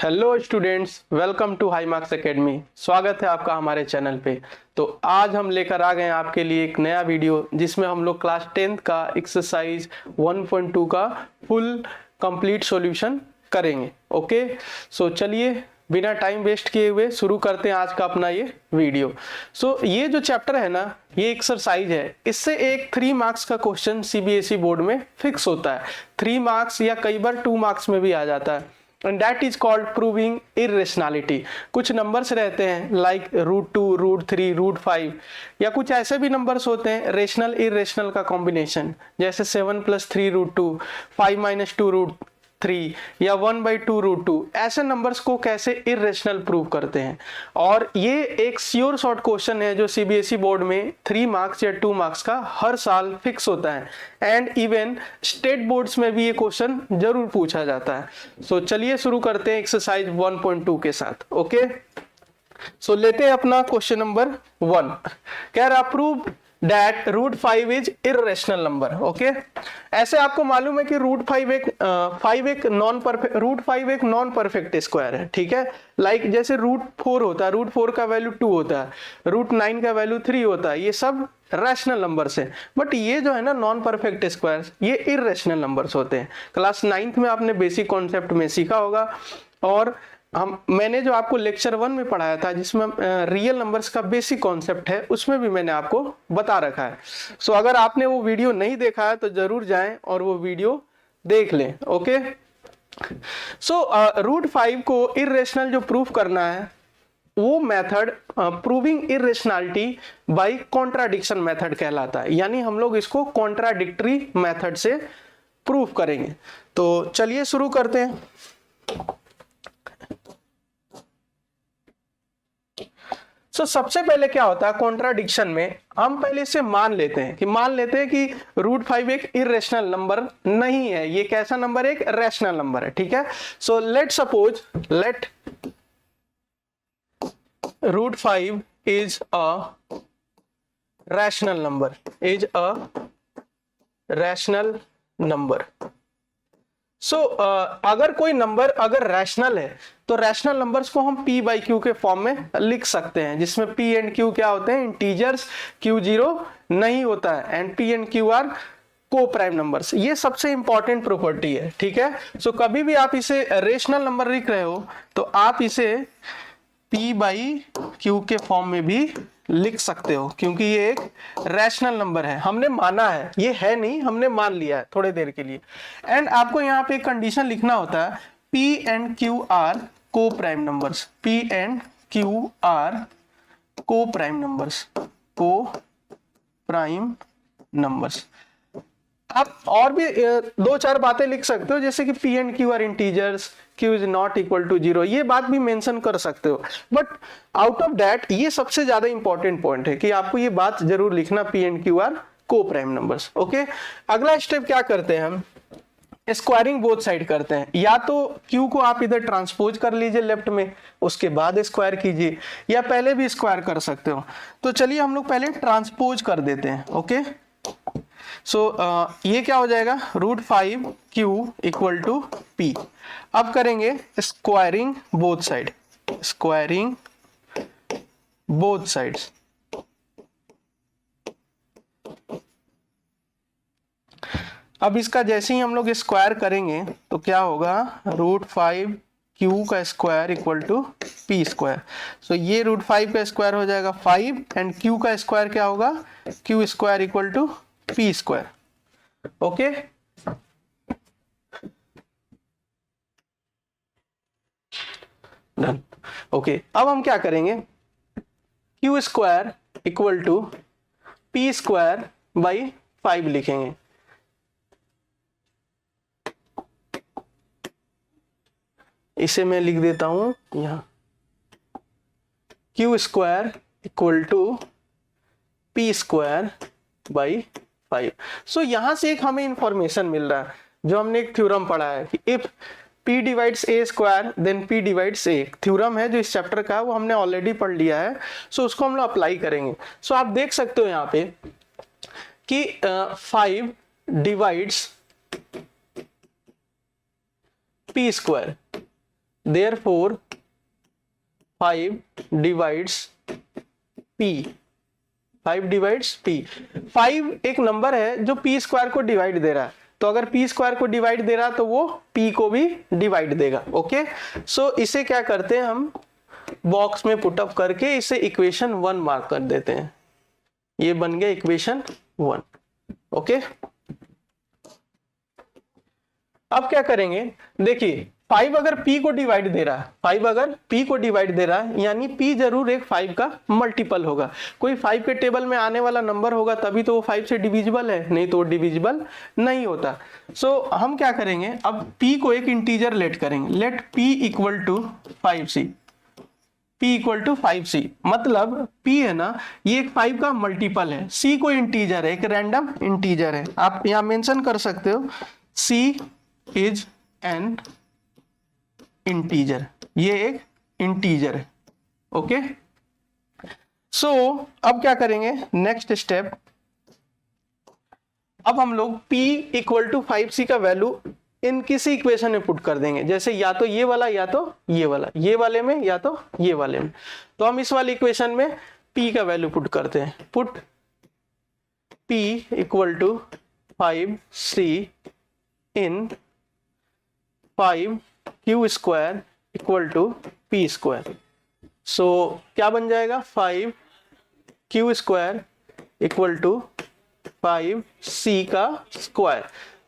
Hello students, welcome to High Marks Academy. स्वागत है आपका हमारे चैनल पे। तो आज हम लेकर आ गए हैं आपके लिए एक नया वीडियो जिसमें हम लोग क्लास 10th का एक्सरसाइज 1.2 का फुल कंप्लीट सॉल्यूशन करेंगे। ओके, सो चलिए बिना टाइम वेस्ट किए हुए शुरू करते हैं आज का अपना ये वीडियो। ये जो चैप्टर है ना, ये एक्सरसाइज है, इससे एक 3 मार्क्स का क्वेश्चन सीबीएसई बोर्ड में फिक्स होता है। 3 मार्क्स या कई बार 2 मार्क्स में भी आ जाता है। And that is called proving irrationality. कुछ नंबर्स रहते हैं लाइक √2, √3, √5 या कुछ ऐसे भी नंबर्स होते हैं रेशनल इरेशनल का कॉम्बिनेशन, जैसे 7 + 3 √2, 5 - 2 √3 या 1/2 √2। ऐसे नंबर्स को कैसे इरेशनल प्रूव करते हैं। और ये एक श्योर शॉर्ट क्वेश्चन है जो सीबीएसई बोर्ड में 3 मार्क्स या 2 मार्क्स का हर साल फिक्स होता है। एंड इवन स्टेट बोर्ड्स में भी ये क्वेश्चन जरूर पूछा जाता है। चलिए शुरू करते हैं एक्सरसाइज 1.2 के साथ। ओके, लेते हैं अपना क्वेश्चन नंबर 1। कह रहा prove that √5 is irrational number. Okay, ऐसे आपको मालूम है कि √5 एक √5 एक नॉन परफेक्ट स्क्वायर है। ठीक है, लाइक जैसे √4 होता है, √4 का वैल्यू 2 होता है, √9 का वैल्यू 3 होता है। ये सब रैशनल नंबर्स है, बट ये जो है ना नॉन परफेक्ट स्क्वायर्स, ये इरेशनल नंबर्स होते हैं। क्लास 9th में आपने बेसिक कॉन्सेप्ट में सीखा होगा। और मैंने जो आपको लेक्चर 1 में पढ़ाया था जिसमें रियल नंबर्स का बेसिक कॉन्सेप्ट है, उसमें भी मैंने आपको बता रखा है। अगर आपने वो वीडियो नहीं देखा है तो जरूर जाएं और वो वीडियो देख लें। ओके, √5 को इरेशनल जो प्रूफ करना है वो method proving irrationality by contradiction method कहलाता है। यानी हम लोग इसको कॉन्ट्राडिक्टरी मेथड से प्रूफ करेंगे। तो चलिए शुरू करते हैं। सबसे पहले क्या होता है कॉन्ट्राडिक्शन में, हम पहले से मान लेते हैं कि √5 एक इरेशनल नंबर नहीं है। ये कैसा नंबर है? एक रैशनल नंबर है। ठीक है, let suppose √5 is a rational number, अगर कोई नंबर अगर रैशनल है तो रैशनल नंबर्स को हम p/q के फॉर्म में लिख सकते हैं, जिसमें p एंड q क्या होते हैं? इंटीजर्स। q 0 नहीं होता है and p and q are coprime numbers. ये सबसे इंपॉर्टेंट प्रॉपर्टी है। ठीक है, कभी भी आप इसे रेशनल नंबर लिख रहे हो तो आप इसे p/q के फॉर्म में भी लिख सकते हो, क्योंकि ये एक रैशनल नंबर है। हमने माना है, ये है नहीं, हमने मान लिया है थोड़ी देर के लिए। एंड आपको यहाँ पे एक कंडीशन लिखना होता है, p and q are coprime numbers. p and q are coprime numbers. आप और भी 2-4 बातें लिख सकते हो, जैसे कि p and q are integers, q is not equal to 0, ये बात भी मेंशन कर सकते हो। बट आउट ऑफ दैट ये सबसे ज्यादा इंपॉर्टेंट पॉइंट है कि आपको ये बात जरूर लिखना, p and q are coprime numbers. Okay, अगला स्टेप क्या करते हैं हम? स्क्वायरिंग बोथ साइड करते हैं। या तो q को आप इधर ट्रांसपोज कर लीजिए लेफ्ट में, उसके बाद स्क्वायर कीजिए, या पहले भी स्क्वायर कर सकते हो। तो चलिए हम लोग पहले ट्रांसपोज कर देते हैं। ओके, ये क्या हो जाएगा? √5q equal to p। अब करेंगे स्क्वायरिंग बोथ साइड्स। अब इसका जैसे ही हम लोग स्क्वायर करेंगे तो क्या होगा? √5q का स्क्वायर इक्वल टू p²। ये √5 का स्क्वायर हो जाएगा 5 एंड q का स्क्वायर क्या होगा? q² equal to p²। Okay, done. Okay, अब हम क्या करेंगे? q² इक्वल टू p²/5 लिखेंगे। इसे मैं लिख देता हूं यहां, q² इक्वल टू p²/5। यहां से एक हमें इंफॉर्मेशन मिल रहा है, जो हमने एक थ्योरम पढ़ा है कि if p divides a² then p divides a। Theorem है जो इस चैप्टर का है, वो हमने ऑलरेडी पढ़ लिया है। उसको हम लोग अप्लाई करेंगे। आप देख सकते हो यहाँ पे कि 5 divides p²। Therefore 5 divides p, 5 divides p। 5 एक नंबर है जो p स्क्वायर को डिवाइड दे रहा है, तो अगर p स्क्वायर को डिवाइड दे रहा है तो वो p को भी डिवाइड देगा। ओके, सो इसे क्या करते हैं हम बॉक्स में पुट अप करके इसे इक्वेशन 1 मार्क कर देते हैं। ये बन गया इक्वेशन 1। ओके, अब क्या करेंगे, देखिए 5 अगर p को डिवाइड दे रहा है, 5 अगर p को डिवाइड दे रहा है यानी p जरूर एक 5 का मल्टीपल होगा। कोई 5 के टेबल में आने वाला नंबर होगा तभी तो वो 5 से डिविजिबल है, नहीं तो वो डिविजिबल नहीं होता। सो हम क्या करेंगे, अब p को एक इंटीजर लेट करेंगे, let p equal to 5c, p equal to 5c, मतलब p है ना ये एक 5 का मल्टीपल है, c को इंटीजर है, एक रैंडम इंटीजर है। आप यहां मेंशन कर सकते हो c इज एन इंटीजर, ये एक इंटीजर है। ओके, सो अब क्या करेंगे, नेक्स्ट स्टेप, अब हम लोग p इक्वल टू 5c का वैल्यू इन किसी इक्वेशन में पुट कर देंगे, जैसे या तो ये वाला या तो ये वाला, ये वाले में या तो ये वाले में। तो हम इस वाले इक्वेशन में p का वैल्यू पुट करते हैं, put p equal to 5c in 5q square equal to p square. So क्या बन जाएगा, 5q square equal to 5c का स्क्वायर,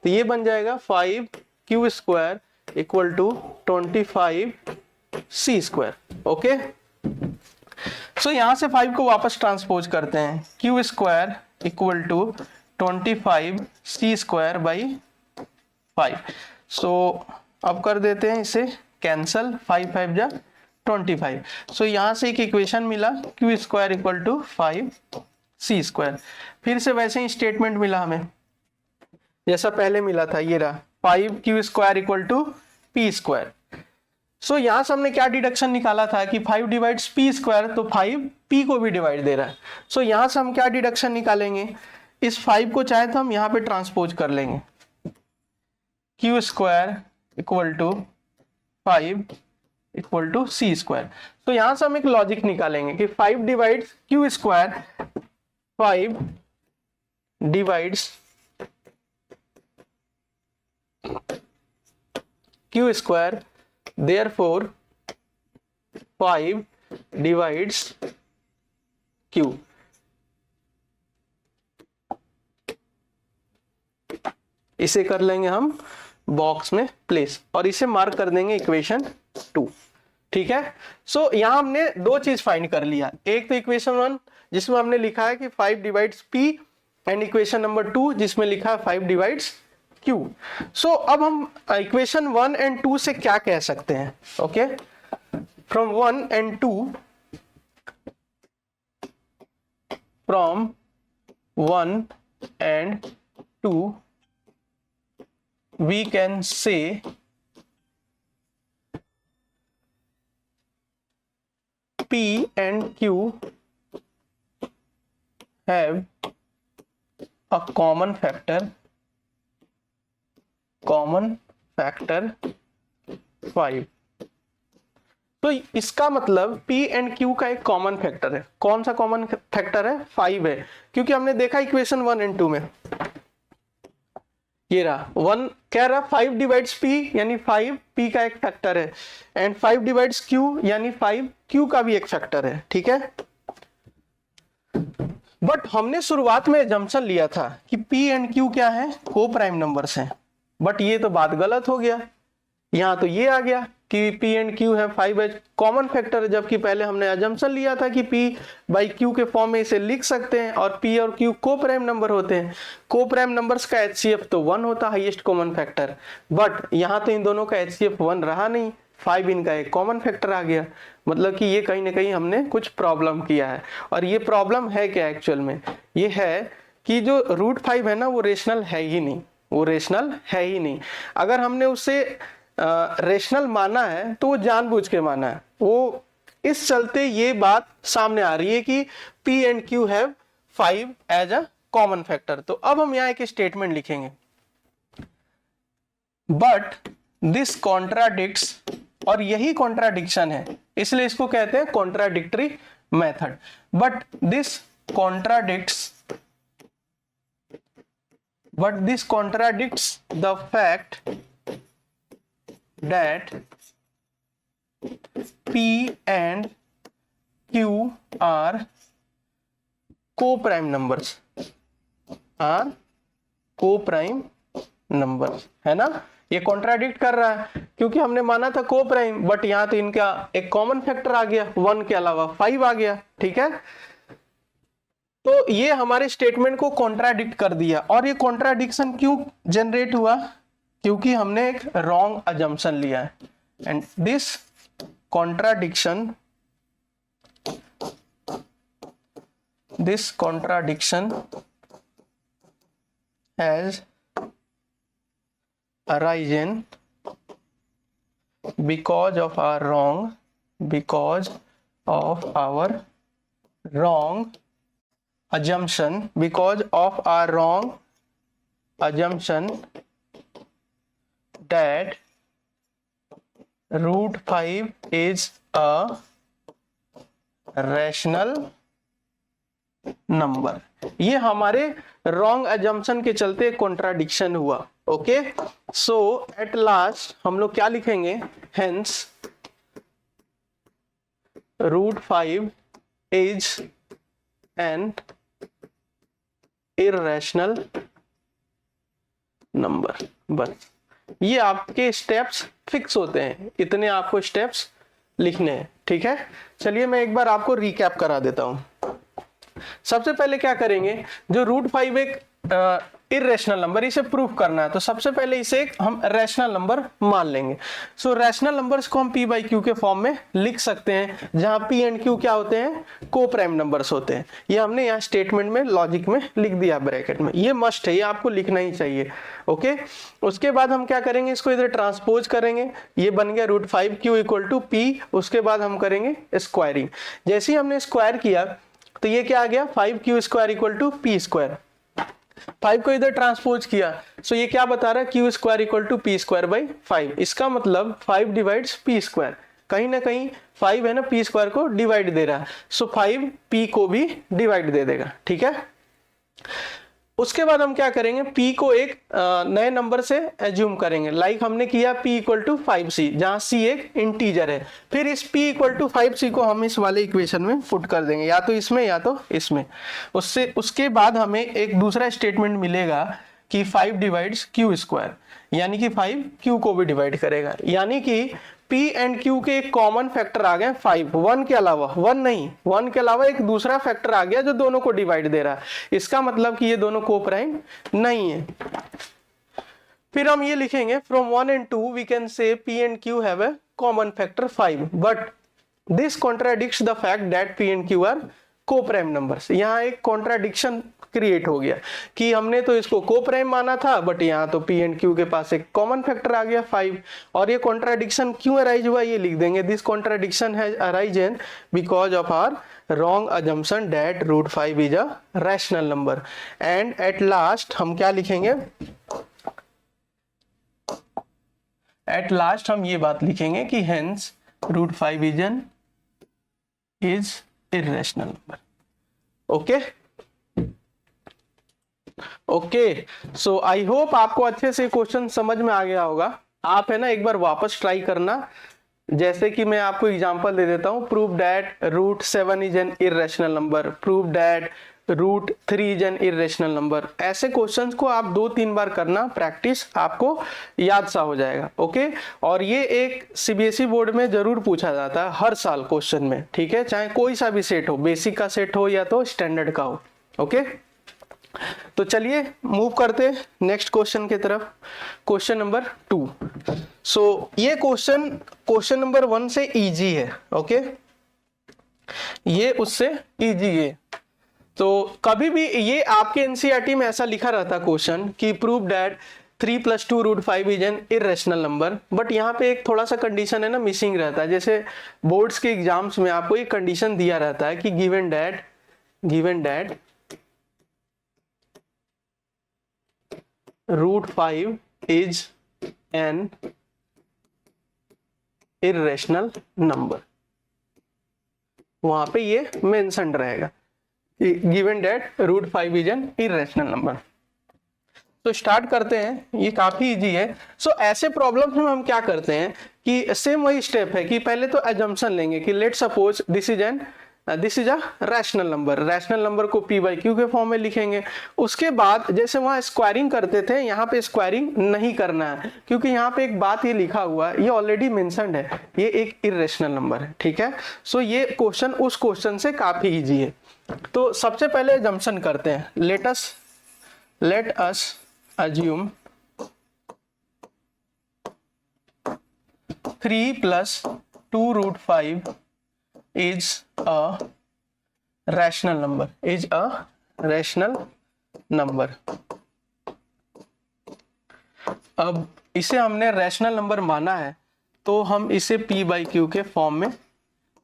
तो ये बन जाएगा 5q square equal to 25c square. Okay, so यहां से 5 को वापस ट्रांसपोज करते हैं, q square equal to 25c square by 5। So अब कर देते हैं इसे कैंसल, 5 5 जा 25। सो यहां से एक इक्वेशन मिला q square equal to 5c square. फिर से वैसे ही स्टेटमेंट मिला हमें जैसा पहले मिला था, ये रहा 5q square equal to p square. So यहां से हमने क्या डिडक्शन निकाला था कि 5 डिवाइड्स p स्क्वायर, तो 5 p को भी डिवाइड दे रहा है। सो यहां से हम क्या डिडक्शन निकालेंगे, इस 5 को चाहे तो हम यहां पे ट्रांसपोज कर लेंगे, q square equal to 5 equal to c square. तो यहां से हम एक लॉजिक निकालेंगे कि 5 divides q square, 5 divides q square, therefore 5 divides q। इसे कर लेंगे हम बॉक्स में प्लेस और इसे मार्क कर देंगे इक्वेशन 2। ठीक है, सो यहां हमने दो चीज फाइंड कर लिया, एक तो इक्वेशन 1 जिसमें हमने लिखा है कि 5 divides p, and equation number 2 जिसमें लिखा है 5 डिवाइड्स q। सो अब हम इक्वेशन 1 एंड 2 से क्या कह सकते हैं, okay, from 1 and 2, from 1 and 2 we can say p and q have a common factor 5। तो इसका मतलब p एंड q का एक कॉमन फैक्टर है। कौन सा कॉमन फैक्टर है, 5 है, क्योंकि हमने देखा इक्वेशन 1 एंड 2 में, ये रहा 1 कह रहा 5 डिवाइड्स p यानी 5 p का एक फैक्टर है, एंड 5 डिवाइड्स q यानी 5 q का भी एक फैक्टर है। ठीक है, बट हमने शुरुआत में एजम्पशन लिया था कि p एंड q क्या है, को प्राइम नंबर्स हैं, बट ये तो बात गलत हो गया। यहां तो ये आ गया कि p एंड q है 5 है कॉमन फैक्टर, जबकि पहले हमने एजम्पशन लिया था कि p बाई q के फॉर्म में इसे लिख सकते हैं और p और q को प्राइम नंबर होते हैं। को प्राइम नंबर्स का HCF तो 1 होता है, हाईएस्ट कॉमन फैक्टर, बट यहाँ तो इन दोनों का HCF 1 रहा नहीं, 5 इनका एक कॉमन फैक्टर आ गया। मतलब कि ये कहीं ना कहीं हमने कुछ प्रॉब्लम किया है, और ये प्रॉब्लम है क्या एक्चुअल में, ये है कि जो √5 है ना वो रेशनल है ही नहीं, वो रेशनल है ही नहीं। अगर हमने उसे रेशनल माना है तो वो जानबूझ के माना है, वो इस चलते ये बात सामने आ रही है कि p and q have 5 as a common factor. तो अब हम यहाँ एक स्टेटमेंट लिखेंगे, बट दिस कॉन्ट्राडिक्ट्स और यही कॉन्ट्राडिक्शन है, इसलिए इसको कहते हैं contradictory method. But this contradicts the fact that P and Q are co-prime numbers, है ना। ये कॉन्ट्राडिक्ट कर रहा है क्योंकि हमने माना था को प्राइम, बट यहां तो इनका एक कॉमन फैक्टर आ गया, 1 के अलावा 5 आ गया, ठीक है। तो ये हमारे स्टेटमेंट को कॉन्ट्राडिक्ट कर दिया। और ये कॉन्ट्राडिक्शन क्यों जनरेट हुआ, क्योंकि हमने एक रॉन्ग अजम्पशन लिया है। And this contradiction has arisen because of our wrong assumption, that root 5 is a rational number. ये हमारे रॉन्ग अजम्पशन के चलते कॉन्ट्राडिक्शन हुआ। ओके, सो एट लास्ट हम लोग क्या लिखेंगे, hence root 5 is an irrational number. बस ये आपके स्टेप्स फिक्स होते हैं, इतने आपको स्टेप्स लिखने हैं, ठीक है। चलिए मैं एक बार आपको रिकैप करा देता हूं। सबसे पहले क्या करेंगे, जो रूट 5 एक इररेशनल नंबर, इसे प्रूफ करना है, तो सबसे पहले इसे हम रैशनल नंबर मान लेंगे। सो रैशनल नंबर्स को हम p बाई क्यू के फॉर्म में लिख सकते हैं, जहां p एंड q क्या होते हैं, को प्राइम नंबर्स होते हैं। ये हमने यहाँ स्टेटमेंट में लॉजिक में लिख दिया ब्रैकेट में, ये मस्ट है, ये आपको लिखना ही चाहिए। ओके, उसके बाद हम क्या करेंगे, इसको इधर ट्रांसपोज करेंगे, ये बन गया root 5q equal to p। उसके बाद हम करेंगे स्क्वायरिंग, जैसे ही हमने स्क्वायर किया तो ये क्या आ गया, 5q square equal to p square. 5 को इधर ट्रांसपोज किया, सो ये क्या बता रहा है, q square equal to p square by 5। इसका मतलब 5 डिवाइड्स p स्क्वायर, कहीं ना कहीं 5 है ना, p स्क्वायर को डिवाइड दे रहा है, सो 5 p को भी डिवाइड दे देगा, ठीक है। उसके बाद हम क्या करेंगे, p को एक नए नंबर से एज्यूम करेंगे, लाइक हमने किया p इक्वल टू 5c, जहां c एक इंटीजर है। फिर इस p इक्वल टू 5c को हम इस वाले इक्वेशन में पुट कर देंगे, या तो इसमें या तो इसमें। उसके बाद हमें एक दूसरा स्टेटमेंट मिलेगा कि 5 डिवाइड्स q स्क्वायर, यानी कि 5 q को भी डिवाइड करेगा, यानी कि p एंड q के एक कॉमन फैक्टर आ गए 5, 1 के अलावा, 1 के अलावा एक दूसरा फैक्टर आ गया जो दोनों को डिवाइड दे रहा है। इसका मतलब कि ये दोनों को प्राइम नहीं है। फिर हम ये लिखेंगे, from 1 and 2 we can say p and q have a common factor 5, but this contradicts the fact that p and q are coprime numbers. यहाँ एक कॉन्ट्राडिक्शन क्रिएट हो गया कि हमने तो इसको को प्राइम माना था, बट यहाँ तो p एंड q के पास एक कॉमन फैक्टर आ गया 5। और ये कॉन्ट्राडिक्शन क्यों अराइज हुआ, ये लिख देंगे, this contradiction has arisen because of our wrong assumption that root 5 is a rational number. And at last हम क्या लिखेंगे, एट लास्ट हम ये बात लिखेंगे कि hence root 5 is irrational number. Okay okay, so I hope आपको अच्छे से क्वेश्चन समझ में आ गया होगा। आप है ना एक बार वापस ट्राई करना, जैसे कि मैं आपको एग्जांपल दे देता हूं, prove that root 7 is an irrational number, prove that root 3 is an irrational number. ऐसे क्वेश्चंस को आप 2-3 बार करना, प्रैक्टिस, आपको याद सा हो जाएगा। ओके, और ये एक सीबीएसई बोर्ड में जरूर पूछा जाता है हर साल क्वेश्चन में, ठीक है, चाहे कोई सा भी सेट हो, बेसिक का सेट हो या तो स्टैंडर्ड का हो। ओके, तो चलिए मूव करते नेक्स्ट क्वेश्चन की तरफ, क्वेश्चन नंबर 2। सो ये क्वेश्चन नंबर 1 से इजी है। ओके, ये उससे इजी है। तो कभी भी ये आपके एनसीईआरटी में ऐसा लिखा रहता क्वेश्चन कि prove that 3 + 2 root 5 is an irrational number, but यहाँ पे एक थोड़ा सा कंडीशन है ना मिसिंग रहता है। जैसे बोर्ड्स के एग्जाम्स में आपको एक कंडीशन दिया रहता है कि given that root 5 is an irrational number, वहां पे ये मेंशन रहेगा given that √5 is an irrational number. तो स्टार्ट करते हैं, ये काफी इजी है। सो ऐसे प्रॉब्लम्स में हम क्या करते हैं कि सेम वही स्टेप है कि पहले तो एजम्पशन लेंगे कि let suppose this is a rational number. Rational number को p बाई क्यू के फॉर्म में लिखेंगे। उसके बाद जैसे वहां स्क्वायरिंग करते थे, यहाँ पे स्क्वायरिंग नहीं करना है, क्योंकि यहाँ पे एक बात ये लिखा हुआ है, ये ऑलरेडी मेंशन्ड है, ये एक इरेशनल नंबर है, ठीक है। सो ये क्वेश्चन उस क्वेश्चन से काफी इजी है। तो सबसे पहले एजम्पशन करते हैं, let us assume 3 plus 2 √5 is a rational number, अब इसे हमने रैशनल नंबर माना है, तो हम इसे p बाई क्यू के फॉर्म में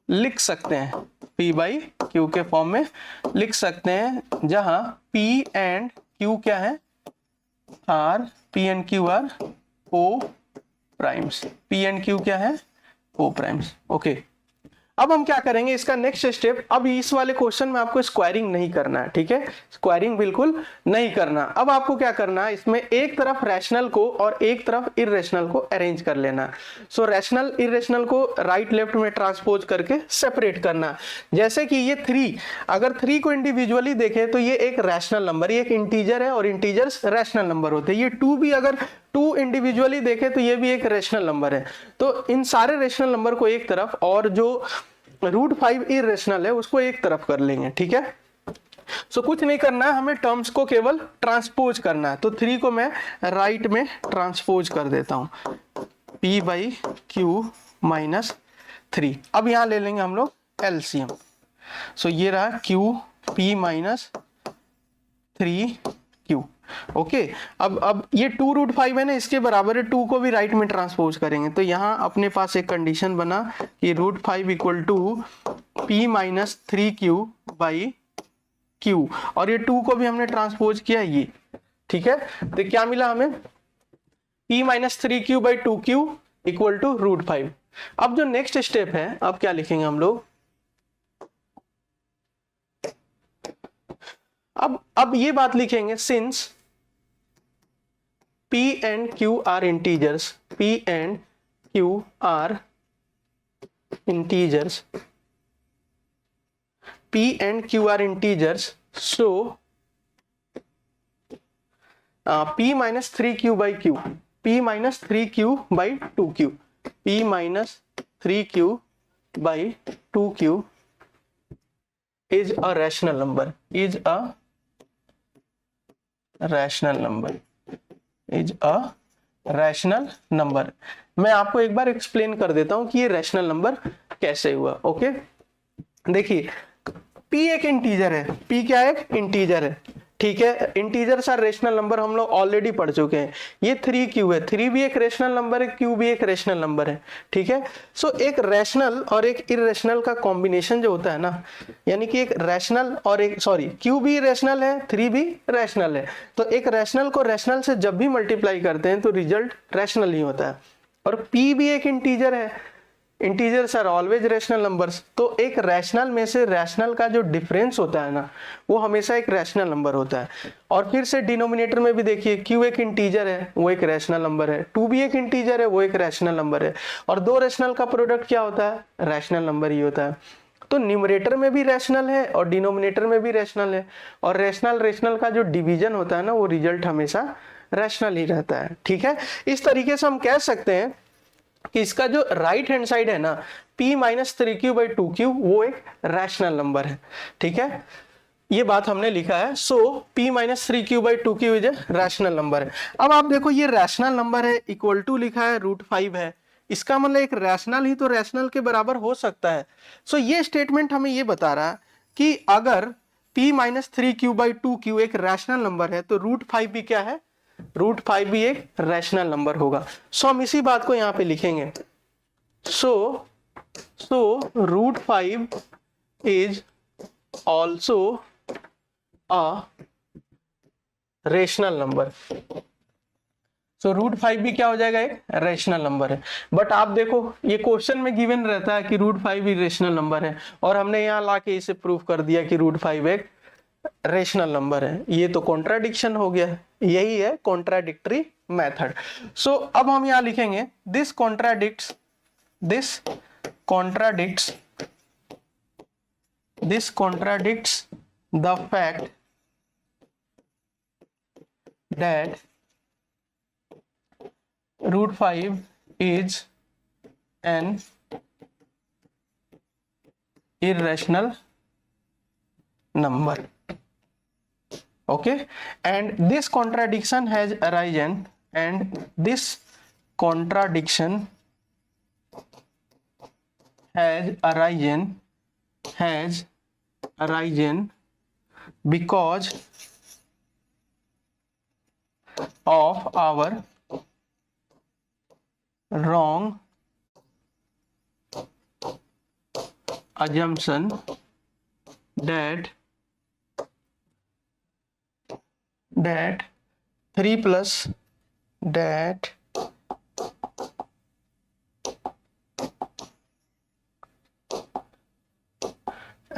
लिख सकते हैं, p बाई क्यू के फॉर्म में लिख सकते हैं, जहां p एंड q क्या है, P and Q are O primes, P and Q क्या है, O प्राइम्स, ओके। अब हम क्या करेंगे, इसका नेक्स्ट स्टेप, अब इस वाले क्वेश्चन में आपको स्क्वायरिंग नहीं करना है, ठीक है, स्क्वायरिंग बिल्कुल नहीं करना। अब आपको क्या करना है, इसमें एक तरफ रैशनल को और एक तरफ इरेशनल को अरेंज कर लेना। सो रैशनल इरेशनल को राइट लेफ्ट में ट्रांसपोज करके सेपरेट करना। जैसे कि ये 3, अगर 3 को इंडिविजुअली देखें तो ये एक रैशनल नंबर, ये एक इंटीजर है और इंटीजर्स रैशनल नंबर होते हैं। ये 2 भी अगर 2 इंडिविजुअली देखें तो ये भी एक रेशनल नंबर है। तो इन सारे रेशनल नंबर को एक तरफ और जो √5 इरेशनल है उसको एक तरफ कर लेंगे, ठीक है। सो कुछ नहीं करना है, हमें टर्म्स को केवल ट्रांसपोज करना है। तो 3 को मैं राइट में ट्रांसपोज कर देता हूं, p बाई क्यू माइनस 3। अब यहां ले लेंगे हम लोग एलसीएम। सो ये रहा q p minus 3q, okay. अब ये 2 √5 है ना, इसके बराबर है, 2 को भी राइट में ट्रांसपोज करेंगे। तो यहाँ अपने पास एक कंडीशन बना कि √5 equal to p minus 3q by q, और ये 2 को भी हमने ट्रांसपोज किया ये, ठीक है। तो क्या मिला हमें, p minus 3q by 2q equal to √5। अब जो नेक्स्ट स्टेप है, अब क्या लिखेंगे हम लोग, अब ये बात लिखेंगे, since p and q are integers, p and q are integers, p and q are integers, so p minus 3q by q, p minus 3q by 2q, p minus 3q by 2q is a rational number, is a rational number, is a rational number। मैं आपको एक बार explain कर देता हूं कि ये rational number कैसे हुआ, ओके। देखिए p एक इंटीजर है, p क्या है, एक इंटीजर है, ठीक है। इंटीजर्स आर रेशनल नंबर हम लोग ऑलरेडी पढ़ चुके हैं। ये 3q है, 3 भी एक रेशनल नंबर है, q भी एक रेशनल नंबर है, ठीक है। सो एक रैशनल और एक इरेशनल का कॉम्बिनेशन जो होता है ना, यानी कि एक रैशनल और एक q भी रैशनल है, 3 भी रैशनल है। तो एक रैशनल को रैशनल से जब भी मल्टीप्लाई करते हैं तो रिजल्ट रैशनल ही होता है। और p भी एक इंटीजर है, integers are always rational numbers. तो एक रैशनल में से रैशनल का जो डिफरेंस होता है ना, वो हमेशा एक रैशनल नंबर होता है। और फिर से डिनोमिनेटर में भी देखिए, q एक इंटीजर है, वो एक रैशनल नंबर है, 2 भी एक इंटीजर है, वो एक रैशनल नंबर है। और दो रैशनल का प्रोडक्ट क्या होता है, रैशनल नंबर ही होता है। तो न्यूमरेटर में भी रैशनल है और डिनोमिनेटर में भी रैशनल है। और रैशनल का जो डिवीजन होता है ना, वो रिजल्ट हमेशा रैशनल ही रहता है, ठीक है। इस तरीके से हम कह सकते हैं कि इसका जो राइट हैंड साइड है ना, p minus 3q by 2q, वो एक रैशनल नंबर है, ठीक है। ये बात हमने लिखा है। सो p minus 3q by 2q is a rational number है। अब आप देखो ये रैशनल नंबर है, इक्वल टू लिखा है √5 है, इसका मतलब एक रैशनल ही तो रैशनल के बराबर हो सकता है। सो ये स्टेटमेंट हमें ये बता रहा है कि अगर p minus 3q by 2q एक रैशनल नंबर है तो √5 भी क्या है, √5 भी एक रैशनल नंबर होगा। सो हम इसी बात को यहां पे लिखेंगे। So √5 is also a rational number. So root 5 भी क्या हो जाएगा, एक रेशनल नंबर है। बट आप देखो ये क्वेश्चन में गिवन रहता है कि रूट 5 भी रेशनल नंबर है, और हमने यहाँ लाके इसे प्रूव कर दिया कि रूट 5 एक रेशनल नंबर है। ये तो कॉन्ट्राडिक्शन हो गया, यही है कॉन्ट्राडिक्टरी मेथड। सो अब हम यहाँ लिखेंगे this contradicts the fact that root 5 is an irrational number. Okay, and this contradiction has arisen, because of our wrong assumption that 3 plus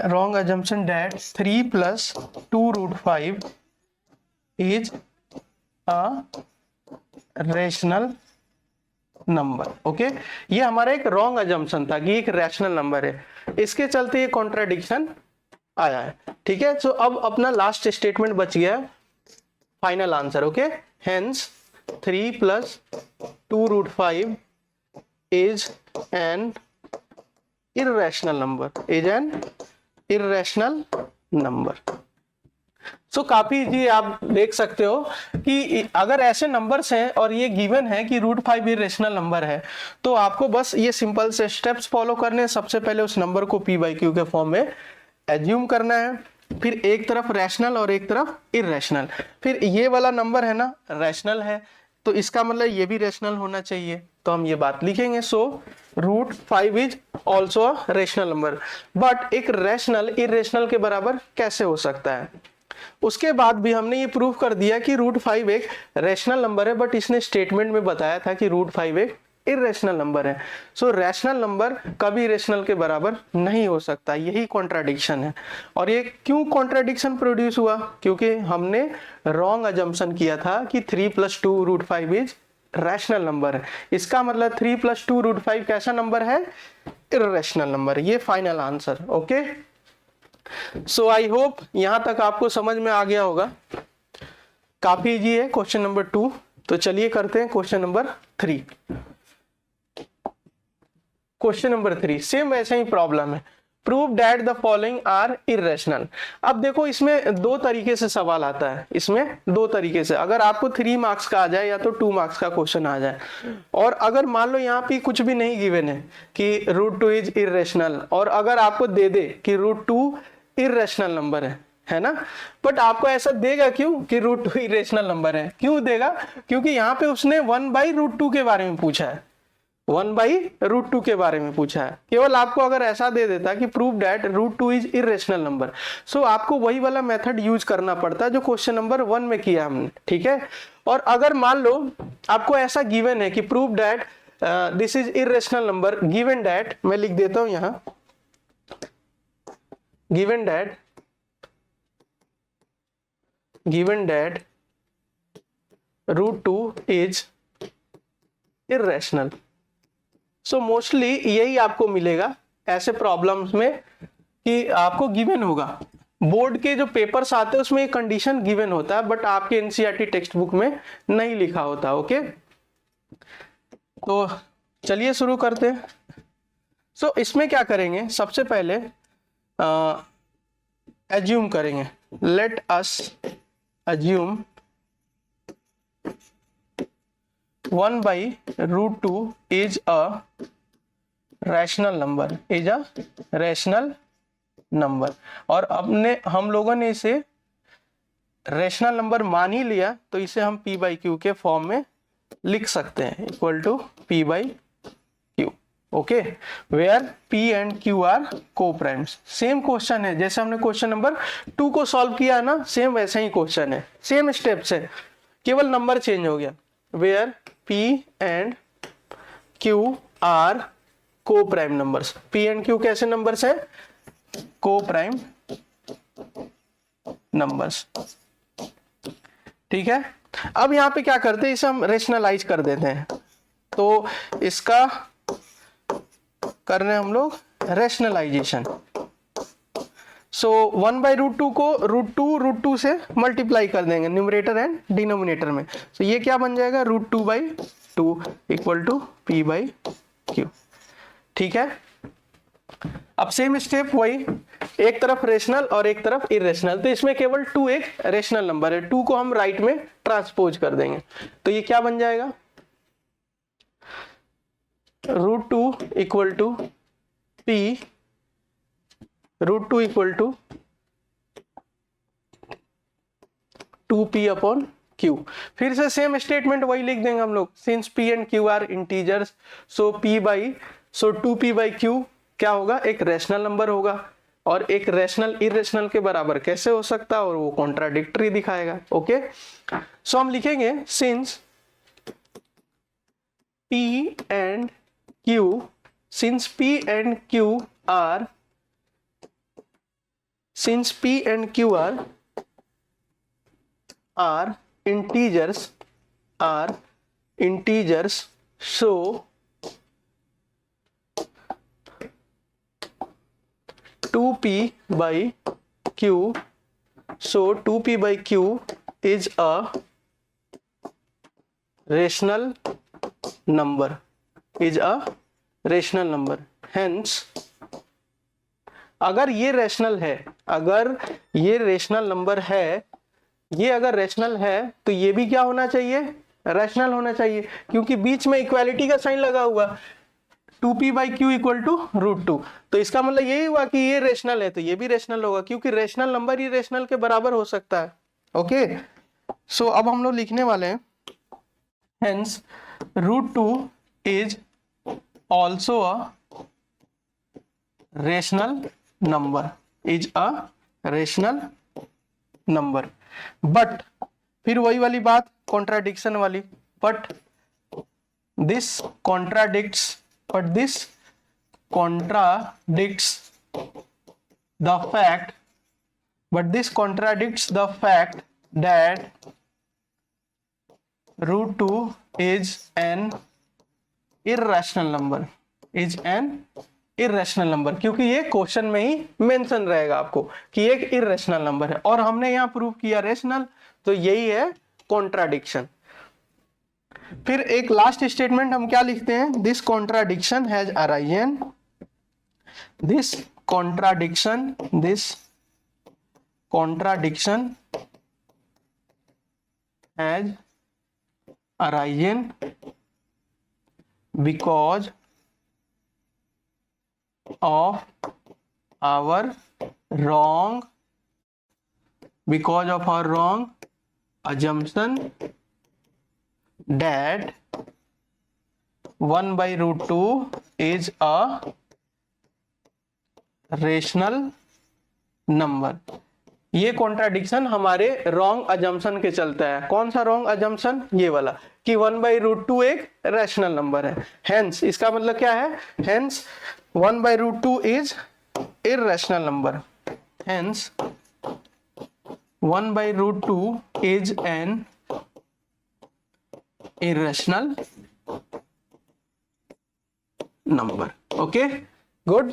wrong assumption that 3 plus 2 root 5 is a rational number. Okay, ये हमारा एक wrong assumption था कि एक rational number है, इसके चलते ये कॉन्ट्राडिक्शन आया है। ठीक है, सो अब अपना लास्ट स्टेटमेंट बच गया, final answer. Okay, hence 3 plus 2 root 5 is an irrational number, सो काफी जी आप देख सकते हो कि अगर ऐसे नंबर्स हैं और ये गिवन है कि रूट 5 इरेशनल नंबर है, तो आपको बस ये सिंपल से स्टेप्स फॉलो करने हैं। सबसे पहले उस नंबर को पी बाई क्यू के फॉर्म में एज्यूम करना है, फिर एक तरफ रैशनल और एक तरफ इरेशनल। फिर ये वाला नंबर है ना रैशनल है, तो इसका मतलब ये भी रैशनल होना चाहिए, तो हम ये बात लिखेंगे। So root 5 is also a rational number, but एक रैशनल इरेशनल के बराबर कैसे हो सकता है। उसके बाद भी हमने ये प्रूव कर दिया कि रूट 5 एक रैशनल नंबर है, बट इसने स्टेटमेंट में बताया था कि रूट 5 एक इरेशनल नंबर है। सो रैशनल नंबर कभी इरेशनल के बराबर नहीं हो सकता, यही कॉन्ट्राडिक्शन है। और ये क्यों कॉन्ट्राडिक्शन प्रोड्यूस हुआ, क्योंकि हमने रॉन्ग अजम्पशन किया था कि 3 plus 2 root 5 is rational number है। इसका मतलब 3 plus 2 root 5 कैसा नंबर है, इरेशनल नंबर। ये final answer. Okay, so I hope यहां तक आपको समझ में आ गया होगा। काफी इजी है क्वेश्चन नंबर 2। तो चलिए करते हैं question number 3। Question number 3 same वैसे ही प्रॉब्लम है, prove that the following are irrational. अब देखो इसमें दो तरीके से सवाल आता है, इसमें दो तरीके से, अगर आपको 3 मार्क्स का आ जाए या तो 2 मार्क्स का क्वेश्चन आ जाए। और अगर मान लो यहाँ पे कुछ भी नहीं गिवन है कि रूट 2 इज इरेशनल, और अगर आपको दे दे कि रूट 2 इरेशनल नंबर है ना, बट आपको ऐसा देगा क्यों कि रूट 2 इरेशनल नंबर है, क्यों देगा, क्योंकि यहाँ पे उसने 1/√2 के बारे में पूछा है, 1/√2 के बारे में पूछा है। केवल आपको अगर ऐसा दे देता कि prove that root 2 is irrational number, so आपको वही वाला मेथड यूज करना पड़ता जो क्वेश्चन नंबर 1 में किया हमने। ठीक है, और अगर मान लो आपको ऐसा गिवन है कि prove that this is irrational number, given that, मैं लिख देता हूं यहां, given that root 2 is irrational। So mostly यही आपको मिलेगा ऐसे प्रॉब्लम्स में कि आपको गिवन होगा, बोर्ड के जो पेपर्स आते हैं उसमें एक कंडीशन गिवन होता है, बट आपके एनसीईआरटी टेक्स्ट बुक में नहीं लिखा होता। ओके, तो चलिए शुरू करते हैं। सो इसमें क्या करेंगे, सबसे पहले एज्यूम करेंगे, let us assume 1/√2 is a rational number, और अपने हम लोगों ने इसे रैशनल नंबर मान ही लिया, तो इसे हम p/q के फॉर्म में लिख सकते हैं, equal to p/q। Okay, where p and q are coprimes. Same question है जैसे हमने क्वेश्चन नंबर 2 को सॉल्व किया है ना, सेम वैसे ही क्वेश्चन है, सेम स्टेप्स है, केवल नंबर चेंज हो गया। where P and Q are co-prime numbers. P and Q कैसे नंबर्स है? co-prime numbers. ठीक है, अब यहाँ पे क्या करते हैं, इसे हम रेशनलाइज कर देते हैं। तो इसका कर रहे हैं हम लोग रेशनलाइजेशन। सो 1/√2 को √2 से मल्टीप्लाई कर देंगे न्यूमरेटर एंड डिनोमिनेटर में। तो ये क्या बन जाएगा, √2/2 इक्वल टू P/Q। ठीक है, अब सेम स्टेप वही, एक तरफ रेशनल और एक तरफ इरेशनल। तो इसमें केवल 2 एक रेशनल नंबर है, 2 को हम राइट में ट्रांसपोज कर देंगे। तो ये क्या बन जाएगा, √2 equal to P, √2 equal to 2P/Q। फिर से सेम स्टेटमेंट वही लिख देंगे हम लोग, since P and Q are integers, so 2P/Q क्या होगा, एक रेशनल नंबर होगा। और एक रेशनल इरेशनल के बराबर कैसे हो सकता है, और वो कॉन्ट्राडिक्टरी दिखाएगा। ओके, सो हम लिखेंगे since P and Q, since P and Q are integers, so 2P/Q, so 2P/Q is a rational number, hence अगर ये रेशनल है, अगर ये रेशनल नंबर है, ये अगर रेशनल है तो ये भी क्या होना चाहिए, रेशनल होना चाहिए, क्योंकि बीच में इक्वालिटी का साइन लगा हुआ, 2P/Q इक्वल टू √2। तो इसका मतलब यही हुआ कि ये रेशनल है तो ये भी रेशनल होगा, क्योंकि रेशनल नंबर ही रेशनल के बराबर हो सकता है। ओके, सो अब हम लोग लिखने वाले हैं hence √2 is also a rational number, but फिर वही वाली बात, कॉन्ट्राडिक्शन वाली, but this contradicts the fact that √2 is an irrational number, क्योंकि ये क्वेश्चन में ही मेंशन रहेगा आपको कि एक इरेशनल नंबर है, और हमने यहाँ प्रूव किया रेशनल, तो यही है कॉन्ट्राडिक्शन। फिर एक लास्ट स्टेटमेंट हम क्या लिखते हैं, this contradiction has arisen, this contradiction has arisen because of our wrong assumption that 1/√2 is a rational number। ये कॉन्ट्राडिक्शन हमारे रॉन्ग अजम्पशन के चलता है। कौन सा रॉन्ग अजम्पशन, ये वाला कि 1/√2 एक रैशनल नंबर है। हेंस इसका मतलब क्या है, hence 1/√2 is irrational number, hence 1/√2 is an irrational number. Okay, good,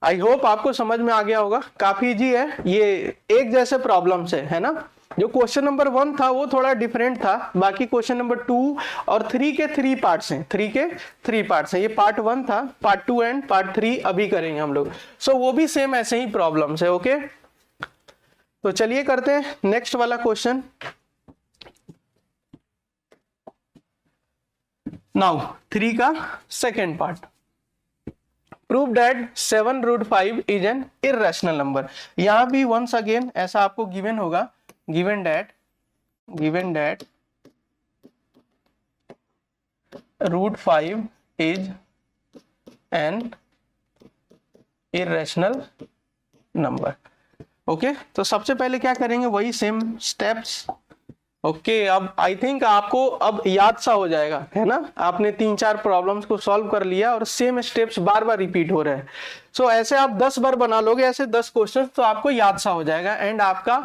I hope आपको समझ में आ गया होगा। काफी इजी है, ये एक जैसे प्रॉब्लम्स है ना। जो क्वेश्चन नंबर 1 था वो थोड़ा डिफरेंट था, बाकी क्वेश्चन नंबर 2 और 3 के 3 पार्ट्स हैं, 3 के 3 पार्ट्स हैं। ये पार्ट 1 था, पार्ट 2 एंड पार्ट 3 अभी करेंगे हम लोग। सो वो भी सेम ऐसे ही प्रॉब्लम्स है। ओके, तो चलिए करते हैं नेक्स्ट वाला क्वेश्चन। नाउ 3 का second part, prove that 7√5 is an irrational number. यहां भी वंस अगेन ऐसा आपको गिवन होगा, given that √5 is an irrational number। Okay, तो सबसे पहले क्या करेंगे, वही सेम स्टेप्स ओके अब आई थिंक आपको अब याद सा हो जाएगा, है ना। आपने 3-4 प्रॉब्लम्स को सॉल्व कर लिया और सेम स्टेप्स बार बार रिपीट हो रहे हैं। सो ऐसे आप 10 बार बना लोगे ऐसे 10 क्वेश्चन, तो आपको याद सा हो जाएगा एंड आपका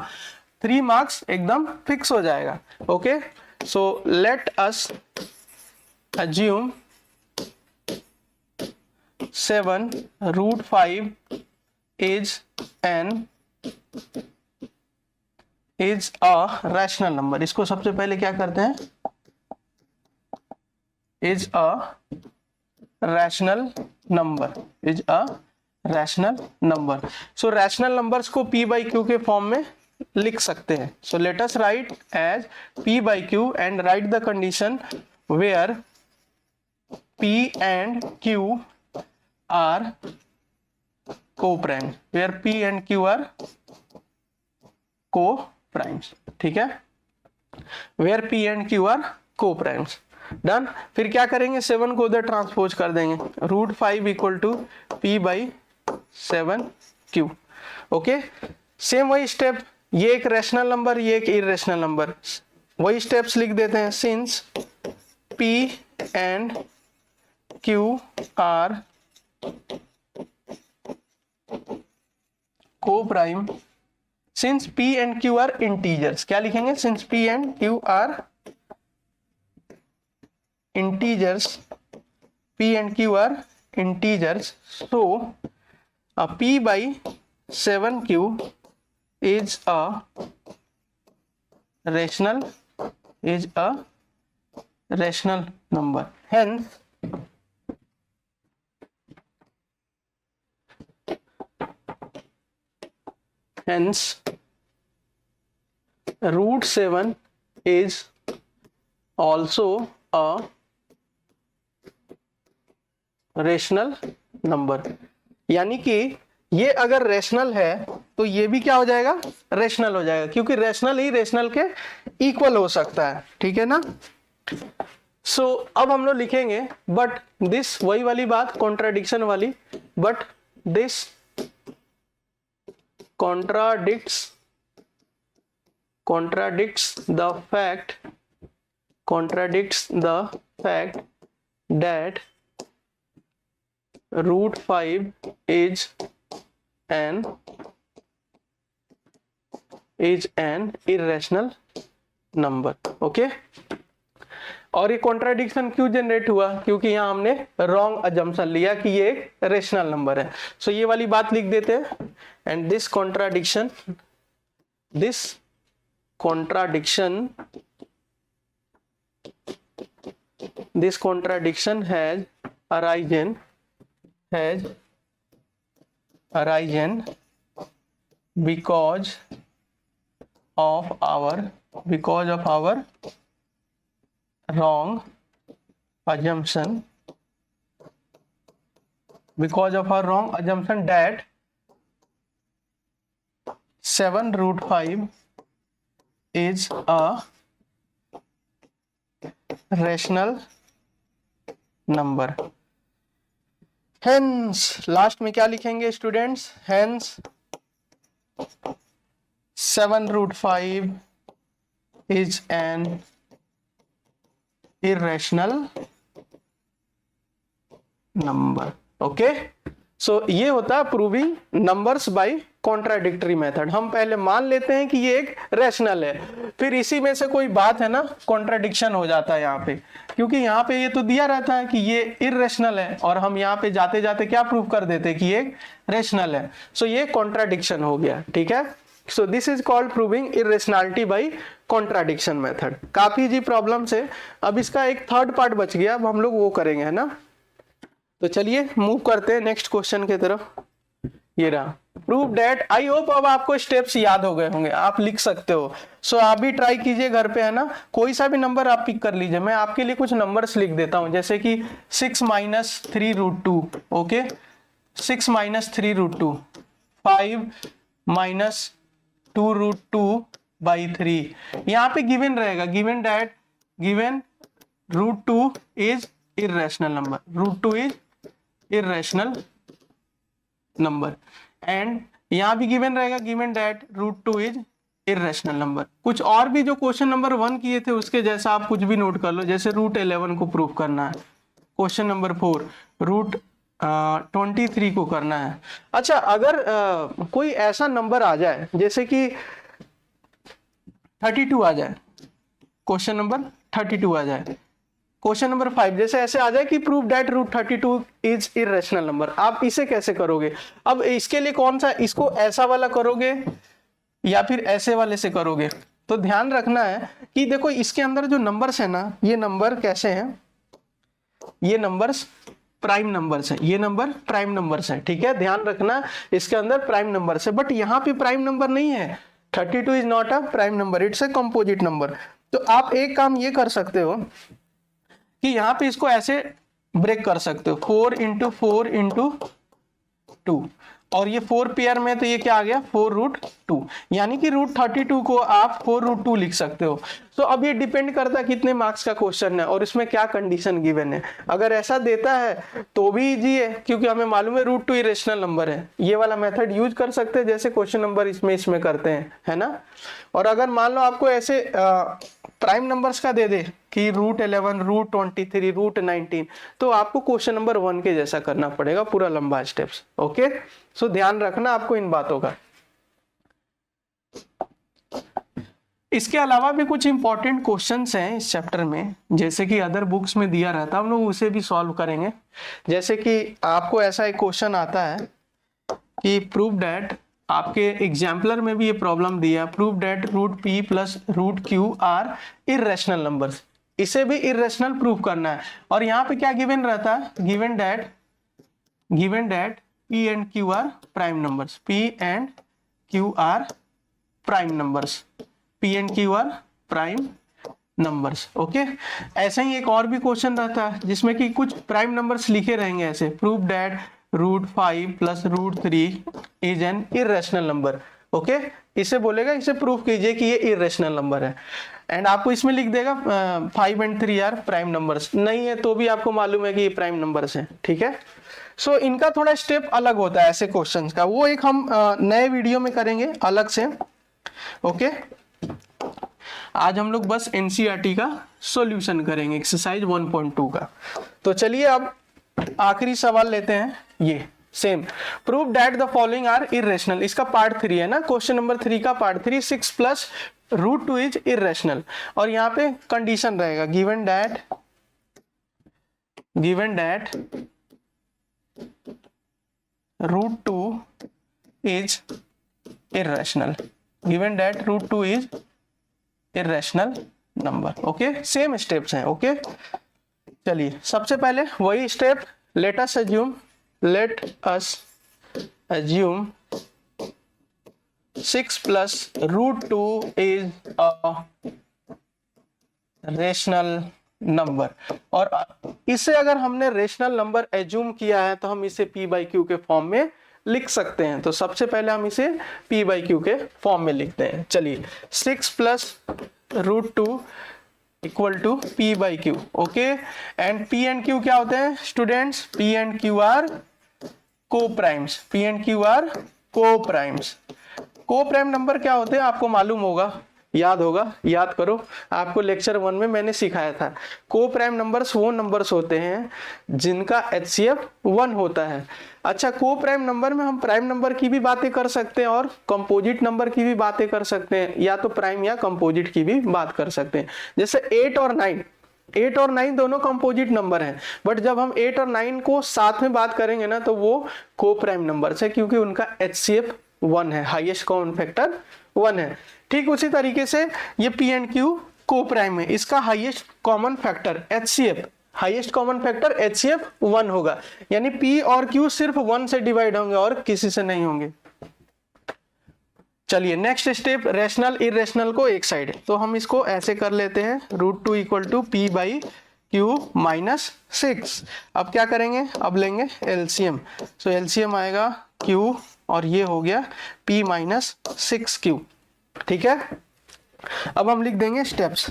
3 मार्क्स एकदम फिक्स हो जाएगा। Okay, so let us assume 7√5 is a rational number। इसको सबसे पहले क्या करते हैं, is a rational number, is a rational number। so rational numbers को p by q के फॉर्म में लिख सकते हैं। so let us write as p by q and write the condition where p and q are co-primes, where p and q are co-primes। ठीक है, where p and q are co-primes। Done. फिर क्या करेंगे, 7 को उधर transpose कर देंगे, √5 equal to p by 7q। Okay, same वही स्टेप, ये एक रैशनल नंबर, ये एक इरेशनल नंबर, वही स्टेप्स लिख देते हैं। Since p and q are co-prime, since p and q are integers, क्या लिखेंगे, since p and q are integers, p and q are integers, so p by 7q is a rational number। Hence √7 is also a rational number। यानी कि ये अगर rational है तो ये भी क्या हो जाएगा, रेशनल हो जाएगा, क्योंकि रेशनल ही रेशनल के इक्वल हो सकता है। ठीक है ना। सो अब हम लोग लिखेंगे बट दिस, वही वाली बात कॉन्ट्राडिक्शन वाली, but this contradicts the fact that √5 is an irrational number। Okay, और ये कॉन्ट्राडिक्शन क्यों जनरेट हुआ, क्योंकि यहाँ हमने रॉन्ग अजम्पशन लिया कि ये एक रेशनल नंबर है। सो ये वाली बात लिख देते हैं, and this contradiction has arisen because of our wrong assumption, that 7√5 is a rational number। Hence, last में क्या लिखेंगे students, hence 7√5 is an irrational number। Okay, so ये होता है proving numbers by contradictory method. हम पहले मान लेते हैं कि ये एक रैशनल है, फिर इसी में से कोई बात है ना, कॉन्ट्राडिक्शन हो जाता है यहाँ पे, क्योंकि यहाँ पे ये तो दिया रहता है कि ये इरेशनल है और हम यहाँ पे जाते जाते क्या प्रूव कर देते कि ये रैशनल है। सो ये कॉन्ट्राडिक्शन हो गया। ठीक है, so this is called proving irrationality by contradiction method. काफी जी प्रॉब्लम से, अब इसका एक थर्ड पार्ट बच गया, अब हम लोग वो करेंगे, है ना। तो चलिए मूव करते हैं नेक्स्ट क्वेश्चन की तरफ। ये रहा, प्रूव दैट। आई होप अब आपको स्टेप्स याद हो गए होंगे, आप लिख सकते हो। सो आप भी ट्राई कीजिए घर पे, है ना। कोई सा भी नंबर आप पिक कर लीजिए, मैं आपके लिए कुछ नंबर्स लिख देता हूं, जैसे कि 6 - 3√2। ओके, 6 - 3√2, 5 - 2√2/3। यहाँ पे गिवन रहेगा, given that √2 is irrational number, √2 is irrational number, and यहाँ भी गिवन रहेगा, given that √2 is irrational number. कुछ और भी जो क्वेश्चन नंबर 1 किए थे उसके जैसा आप कुछ भी नोट कर लो, जैसे √11 को प्रूव करना है, क्वेश्चन नंबर 4 √23 को करना है। अच्छा, अगर कोई ऐसा नंबर आ जाए जैसे कि 32 आ जाए, क्वेश्चन नंबर 32 आ जाए, क्वेश्चन नंबर 5 जैसे ऐसे आ जाए कि prove that √32 is irrational number, आप इसे कैसे करोगे? अब इसके लिए कौन सा, इसको ऐसा वाला करोगे या फिर ऐसे वाले से करोगे? तो ध्यान रखना है कि देखो इसके अंदर जो नंबर्स है ना, ये नंबर कैसे हैं, ये नंबर्स प्राइम नंबर्स है, ये नंबर प्राइम नंबर्स है, ठीक है, ध्यान रखना इसके अंदर प्राइम नंबर्स है, बट यहाँ पे प्राइम नंबर नहीं है। 32 is not a prime number, it's a composite number. तो आप एक काम ये कर सकते हो कि यहाँ पे इसको ऐसे ब्रेक कर सकते हो, 4 × 4 × 2, और ये 4 पेयर में तो ये क्या आ गया 4√2, यानी कि √32 को आप 4√2 लिख सकते हो। तो अब ये डिपेंड करता है कितने मार्क्स का क्वेश्चन है और इसमें क्या कंडीशन गिवन है। अगर ऐसा देता है तो भी इजी है, क्योंकि हमें मालूम है √2 इरेशनल नंबर है, ये वाला मेथड यूज कर सकते हैं जैसे क्वेश्चन नंबर इसमें करते हैं, है ना। और अगर मान लो आपको ऐसे प्राइम नंबर्स का दे दे कि √11, √23, √19, तो आपको क्वेश्चन नंबर 1 के जैसा करना पड़ेगा पूरा लंबा स्टेप्स। ओके, सो ध्यान रखना आपको इन बातों का। इसके अलावा भी कुछ इंपॉर्टेंट क्वेश्चंस हैं इस चैप्टर में, जैसे कि अदर बुक्स में दिया रहता है, हम लोग उसे भी सॉल्व करेंगे। जैसे कि आपको ऐसा एक क्वेश्चन आता है कि प्रूव दैट, आपके एग्जाम्पलर में भी ये प्रॉब्लम दिया, prove that √p + √q are irrational numbers, इसे भी इरेशनल प्रूव करना है। और यहाँ पे क्या गिवन रहता है, given that p and q are prime numbers, p and q are prime numbers, p and q are prime numbers. Okay, ऐसे ही एक और भी क्वेश्चन रहता है जिसमें कि कुछ प्राइम नंबर्स लिखे रहेंगे ऐसे, prove that √5 + √3 is an irrational number. Okay, इसे बोलेगा, इसे प्रूव कीजिए कि ये इरेशनल नंबर है, एंड आपको इसमें लिख देगा 5 and 3 आर प्राइम नंबर्स, नहीं है तो भी आपको मालूम है कि ये प्राइम नंबर्स हैं, ठीक है। सो इनका थोड़ा स्टेप अलग होता है ऐसे क्वेश्चंस का, वो एक हम नए वीडियो में करेंगे अलग से। ओके, आज हम लोग बस एनसीईआरटी का सॉल्यूशन करेंगे, एक्सरसाइज 1.2 का। तो चलिए अब आखिरी सवाल लेते हैं, ये same, prove that the following are irrational, इसका पार्ट 3 है ना, क्वेश्चन नंबर 3 का पार्ट 3, 6 + √2 इज इरेशनल। और यहाँ पे कंडीशन रहेगा given that √2 is irrational, given that √2 is irrational number. Okay, same steps हैं। ओके, चलिए सबसे पहले वही step, let us assume 6 + √2 is a rational number. और इसे अगर हमने रेशनल नंबर एज्यूम किया है तो हम इसे p/q के फॉर्म में लिख सकते हैं। तो सबसे पहले हम इसे p/q के फॉर्म में लिखते हैं। चलिए 6 + √2 = p/q। Okay, and p and q क्या होते हैं students, p and q are coprimes, p and q are coprimes. Coprime number क्या होते हैं आपको मालूम होगा, याद होगा, याद करो, आपको लेक्चर 1 में मैंने सिखाया था। को-प्राइम नंबर्स वो नंबर्स होते हैं जिनका HCF 1 होता है। अच्छा, को-प्राइम नंबर में हम प्राइम नंबर की भी बातें कर सकते हैं और कंपोजिट नंबर की भी बातें कर सकते हैं, या तो प्राइम या कंपोजिट की भी बात कर सकते हैं। जैसे 8 और 9 दोनों कंपोजिट नंबर हैं, बट जब हम 8 और 9 को साथ में बात करेंगे ना तो वो को-प्राइम नंबर्स है, क्योंकि उनका HCF 1 है, हाईएस्ट कॉमन फैक्टर 1 है। ठीक उसी तरीके से ये p and q को-प्राइम है, इसका highest common factor HCF, highest common factor HCF 1 होगा, यानी p और q सिर्फ 1 से डिवाइड होंगे और किसी से नहीं होंगे। चलिए नेक्स्ट स्टेप, रेशनल इरेशनल को एक साइड, तो हम इसको ऐसे कर लेते हैं, √2 = p/q - 6। अब क्या करेंगे, अब लेंगे एलसीएम, सो एलसीएम आएगा q और ये हो गया p - 6q। ठीक है, अब हम लिख देंगे स्टेप्स।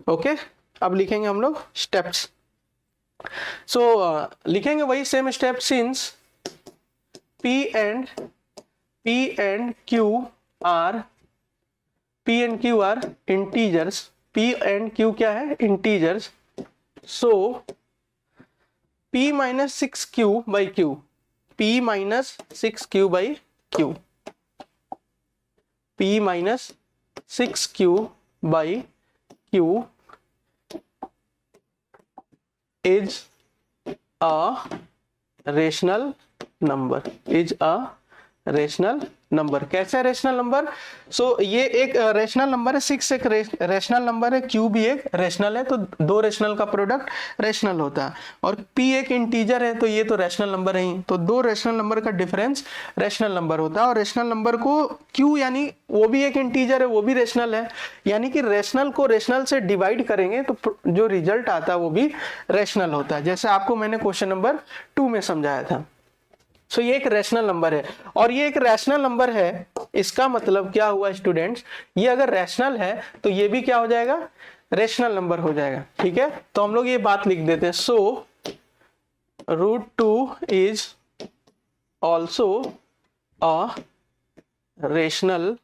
ओके, अब लिखेंगे हम लोग स्टेप्स। सो लिखेंगे वही same step, since p and P and Q are integers. P and Q क्या है? Integers. So P minus 6Q by Q. P minus 6Q by Q. P minus 6Q by Q is a rational number. Is a rational number. कैसे rational number? सो ये एक rational number है, 6 एक rational number है, Q भी एक rational है, तो दो रेशनल का प्रोडक्ट रेशनल होता है. और P एक इंटीजर है, तो ये तो रेशनल नंबर है ही. तो दो रेशनल नंबर का डिफरेंस रेशनल नंबर होता है. और रेशनल नंबर को Q यानी वो भी एक इंटीजर है, वो भी रेशनल है, यानी कि रेशनल को रेशनल से डिवाइड करेंगे तो जो रिजल्ट आता है वो भी रेशनल होता है, जैसे आपको मैंने क्वेश्चन नंबर 2 में समझाया था. सो ये एक रैशनल नंबर है. और ये एक रैशनल नंबर है, इसका मतलब क्या हुआ स्टूडेंट्स? ये अगर रैशनल है तो ये भी क्या हो जाएगा? रैशनल नंबर हो जाएगा. ठीक है, तो हम लोग ये बात लिख देते हैं. सो √2 is also a rational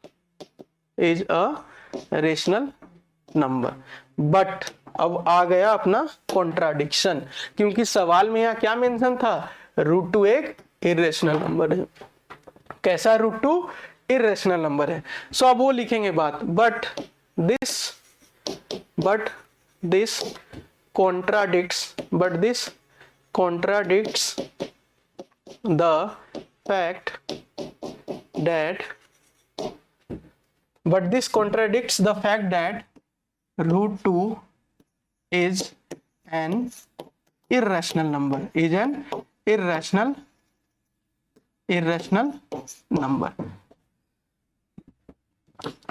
number. But अब आ गया अपना कॉन्ट्राडिक्शन, क्योंकि सवाल में यहाँ क्या मेंशन था? √2 एक इरेशनल नंबर है. कैसा? √2 इरेशनल नंबर है. सो अब वो लिखेंगे बात. But this contradicts the fact that √2 is an irrational number. Irrational number.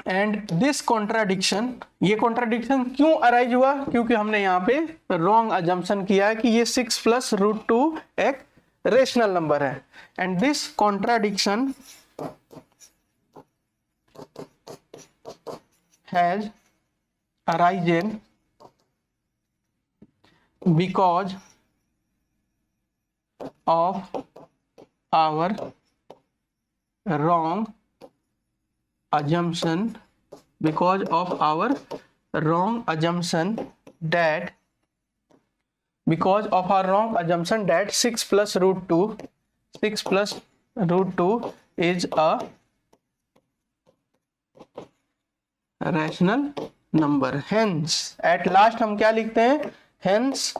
And this contradiction, ये कॉन्ट्राडिक्शन क्यों अराइज हुआ? क्योंकि हमने यहाँ पे रॉन्ग अजम्पशन किया है कि ये 6 प्लस √2 एक रेशनल नंबर है. And this contradiction has arisen because of our wrong assumption that 6 plus √2 is a rational number. Hence at last हम क्या लिखते हैं? Hence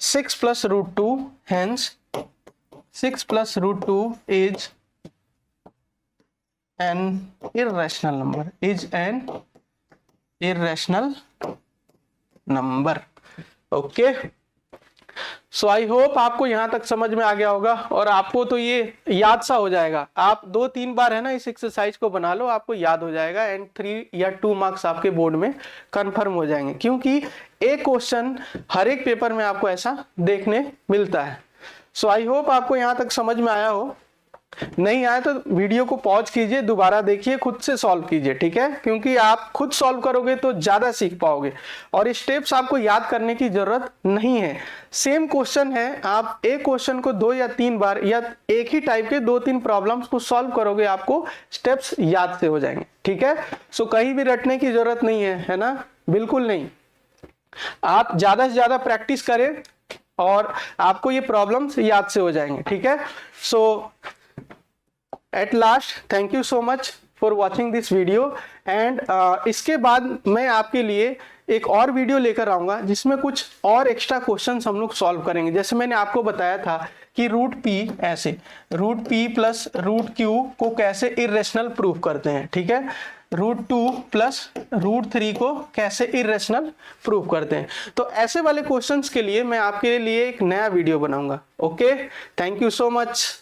6 plus √2, hence 6 plus √2 is an irrational number. Okay. So I hope आपको यहां तक समझ में आ गया होगा और आपको तो ये याद सा हो जाएगा. आप 2-3 बार है ना इस एक्सरसाइज को बना लो, आपको याद हो जाएगा एंड 3 या 2 मार्क्स आपके बोर्ड में कंफर्म हो जाएंगे, क्योंकि एक क्वेश्चन हर एक पेपर में आपको ऐसा देखने मिलता है. सो आई होप आपको यहां तक समझ में आया हो. नहीं आया तो वीडियो को पॉज कीजिए, दोबारा देखिए, खुद से सॉल्व कीजिए. ठीक है, क्योंकि आप खुद सॉल्व करोगे तो ज्यादा सीख पाओगे और स्टेप्स आपको याद करने की जरूरत नहीं है. सेम क्वेश्चन है, आप एक क्वेश्चन को 2 या 3 बार या एक ही टाइप के 2-3 प्रॉब्लम्स को सॉल्व करोगे, आपको स्टेप्स याद से हो जाएंगे. ठीक है, सो कहीं भी रटने की जरूरत नहीं है ना, बिल्कुल नहीं. आप ज्यादा से ज्यादा प्रैक्टिस करें और आपको ये प्रॉब्लम्स याद से हो जाएंगे. ठीक है, so at last thank you so much for watching this video. And इसके बाद मैं आपके लिए एक और वीडियो लेकर आऊंगा जिसमें कुछ और एक्स्ट्रा क्वेश्चंस हम लोग सॉल्व करेंगे. जैसे मैंने आपको बताया था कि √p ऐसे √p प्लस √q को कैसे इरेशनल प्रूफ करते हैं. ठीक है, √2 प्लस √3 को कैसे इरेशनल प्रूफ करते हैं. तो ऐसे वाले क्वेश्चंस के लिए मैं आपके लिए एक नया वीडियो बनाऊंगा. Okay, thank you so much.